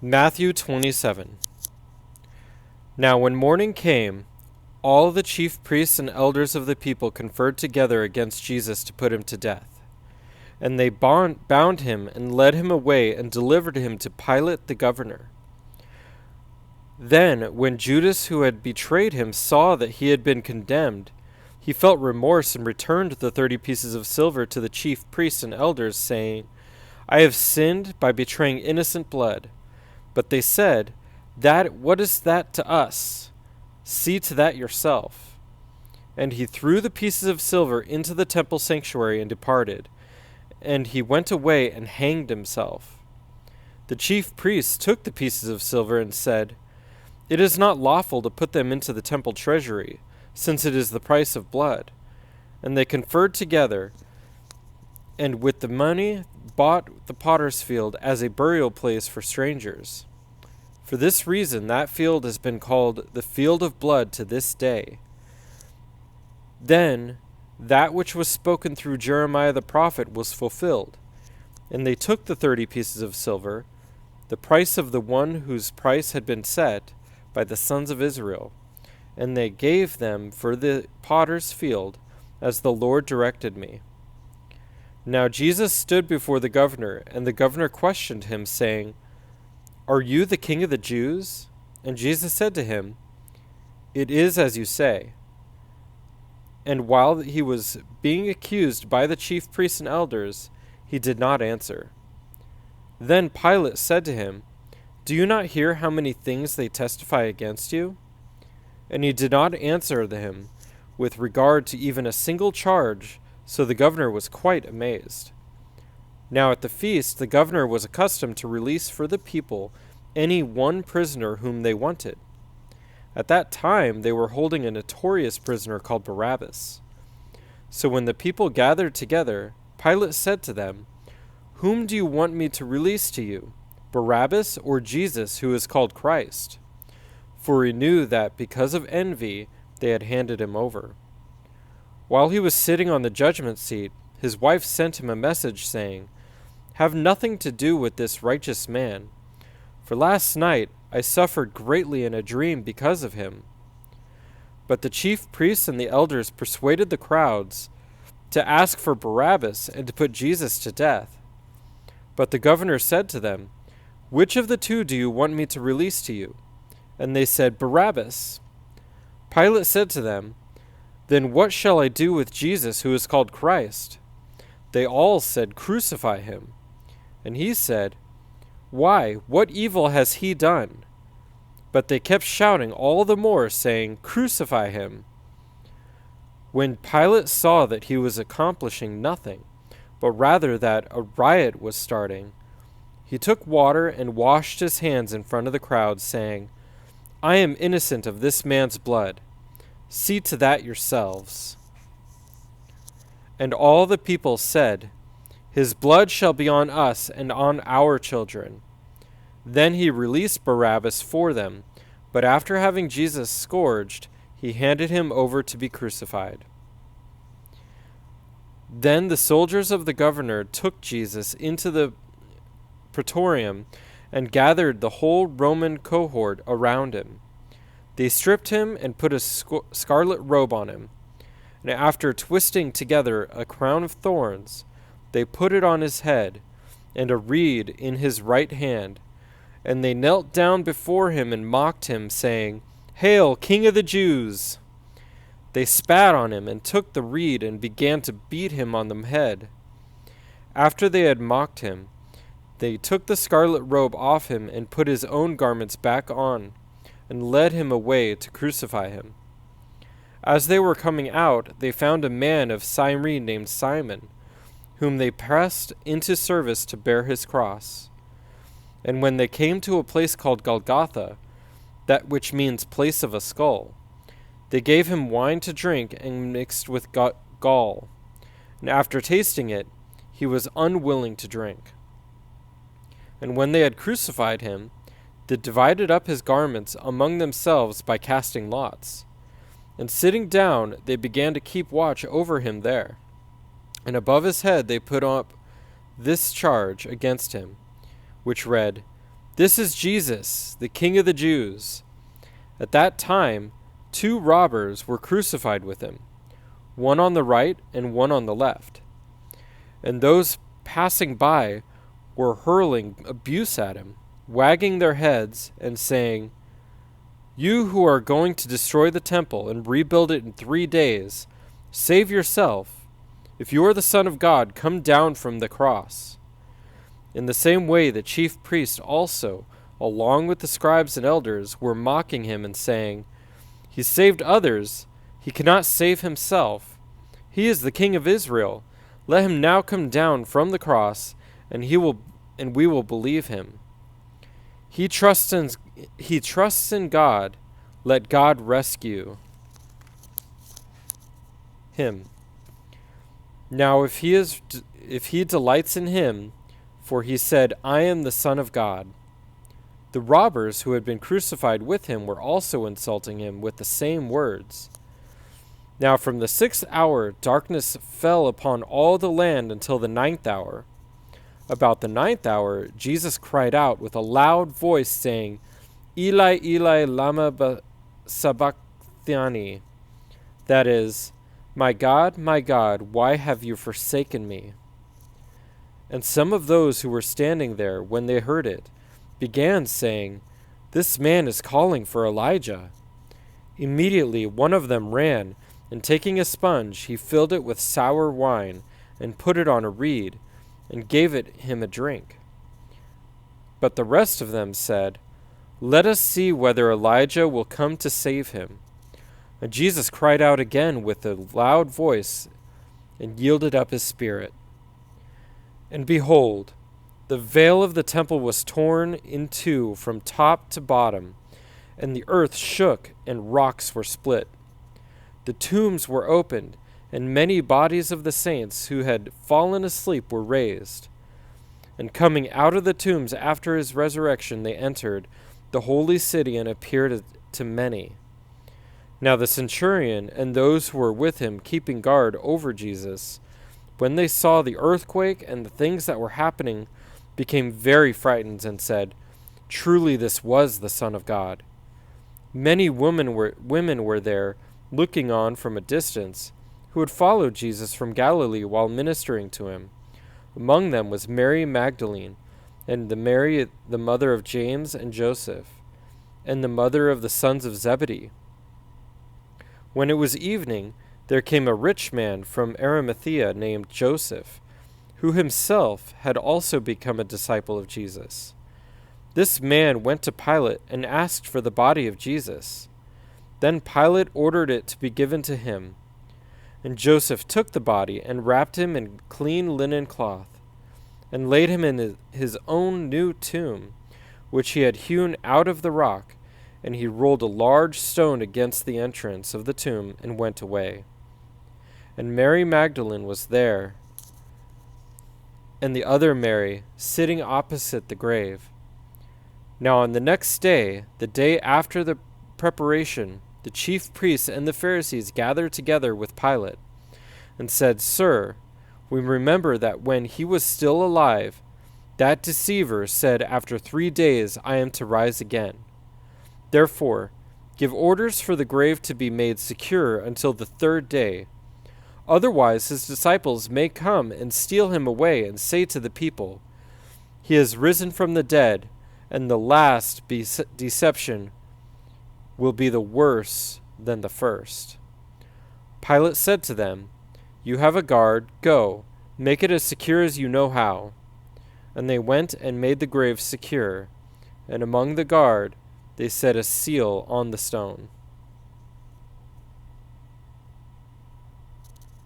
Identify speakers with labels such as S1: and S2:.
S1: Matthew 27. Now when morning came, all the chief priests and elders of the people conferred together against Jesus to put him to death. And they bound him and led him away and delivered him to Pilate the governor. Then, when Judas, who had betrayed him, saw that he had been condemned, he felt remorse and returned the 30 pieces of silver to the chief priests and elders, saying, I have sinned by betraying innocent blood. But they said, What is that to us? See to that yourself. And he threw the pieces of silver into the temple sanctuary and departed. And he went away and hanged himself. The chief priests took the pieces of silver and said, It is not lawful to put them into the temple treasury, since it is the price of blood. And they conferred together, and with the money bought the potter's field as a burial place for strangers. For this reason that field has been called the field of blood to this day. Then that which was spoken through Jeremiah the prophet was fulfilled. And they took the 30 pieces of silver, the price of the one whose price had been set by the sons of Israel, and they gave them for the potter's field, as the Lord directed me. Now Jesus stood before the governor, and the governor questioned him, saying, Are you the king of the Jews? And Jesus said to him, It is as you say. And while he was being accused by the chief priests and elders, he did not answer. Then Pilate said to him, Do you not hear how many things they testify against you? And he did not answer him with regard to even a single charge, so the governor was quite amazed. Now at the feast the governor was accustomed to release for the people any one prisoner whom they wanted. At that time they were holding a notorious prisoner called Barabbas. So when the people gathered together, Pilate said to them, Whom do you want me to release to you, Barabbas or Jesus, who is called Christ? For he knew that because of envy they had handed him over. While he was sitting on the judgment seat, his wife sent him a message saying, Have nothing to do with this righteous man, for last night I suffered greatly in a dream because of him. But the chief priests and the elders persuaded the crowds to ask for Barabbas and to put Jesus to death. But the governor said to them, Which of the two do you want me to release to you? And they said, Barabbas. Pilate said to them, Then what shall I do with Jesus, who is called Christ? They all said, Crucify him. And he said, Why, what evil has he done? But they kept shouting all the more, saying, Crucify him. When Pilate saw that he was accomplishing nothing, but rather that a riot was starting, he took water and washed his hands in front of the crowd, saying, I am innocent of this man's blood. See to that yourselves. And all the people said, His blood shall be on us and on our children. Then he released Barabbas for them, but after having Jesus scourged, he handed him over to be crucified. Then the soldiers of the governor took Jesus into the praetorium and gathered the whole Roman cohort around him. They stripped him and put a scarlet robe on him, and after twisting together a crown of thorns, they put it on his head, and a reed in his right hand. And they knelt down before him and mocked him, saying, Hail, King of the Jews! They spat on him and took the reed and began to beat him on the head. After they had mocked him, they took the scarlet robe off him and put his own garments back on, and led him away to crucify him. As they were coming out, they found a man of Cyrene named Simon, whom they pressed into service to bear his cross. And when they came to a place called Golgotha, that which means place of a skull, they gave him wine to drink and mixed with gall. And after tasting it, he was unwilling to drink. And when they had crucified him, they divided up his garments among themselves by casting lots. And sitting down, they began to keep watch over him there. And above his head they put up this charge against him, which read, "This is Jesus, the King of the Jews." At that time, 2 robbers were crucified with him, one on the right and one on the left. And those passing by were hurling abuse at him, wagging their heads and saying, "You who are going to destroy the temple and rebuild it in 3 days, save yourself. If you are the Son of God, come down from the cross." In the same way, the chief priests also, along with the scribes and elders, were mocking him and saying, "He saved others. He cannot save himself. He is the King of Israel. Let him now come down from the cross, and we will believe him. He trusts in God. Let God rescue him. Now if he delights in him, for he said, 'I am the Son of God.'" The robbers who had been crucified with him were also insulting him with the same words. Now from the 6th hour darkness fell upon all the land until the 9th hour. About the 9th hour Jesus cried out with a loud voice, saying, "Eli, Eli, lama sabachthani?" That is, my God, why have you forsaken me?" And some of those who were standing there, when they heard it, began saying, "This man is calling for Elijah." Immediately one of them ran, and taking a sponge, he filled it with sour wine, and put it on a reed, and gave him a drink. But the rest of them said, "Let us see whether Elijah will come to save him." And Jesus cried out again with a loud voice, and yielded up his spirit. And behold, the veil of the temple was torn in two from top to bottom, and the earth shook, and rocks were split. The tombs were opened, and many bodies of the saints who had fallen asleep were raised. And coming out of the tombs after his resurrection, they entered the holy city and appeared to many. Now the centurion and those who were with him keeping guard over Jesus, when they saw the earthquake and the things that were happening, became very frightened and said, "Truly this was the Son of God." Many women were there, looking on from a distance, who had followed Jesus from Galilee while ministering to him. Among them was Mary Magdalene, and Mary the mother of James and Joseph, and the mother of the sons of Zebedee. When it was evening, there came a rich man from Arimathea named Joseph, who himself had also become a disciple of Jesus. This man went to Pilate and asked for the body of Jesus. Then Pilate ordered it to be given to him. And Joseph took the body and wrapped him in clean linen cloth, and laid him in his own new tomb, which he had hewn out of the rock, and he rolled a large stone against the entrance of the tomb and went away. And Mary Magdalene was there, and the other Mary, sitting opposite the grave. Now on the next day, the day after the preparation, the chief priests and the Pharisees gathered together with Pilate, and said, "Sir, we remember that when he was still alive, that deceiver said, 'After 3 days I am to rise again.' Therefore, give orders for the grave to be made secure until the 3rd day. Otherwise his disciples may come and steal him away and say to the people, 'He has risen from the dead,' and the last deception will be the worse than the first." Pilate said to them, "You have a guard. Go, make it as secure as you know how." And they went and made the grave secure, and among the guard they set a seal on the stone.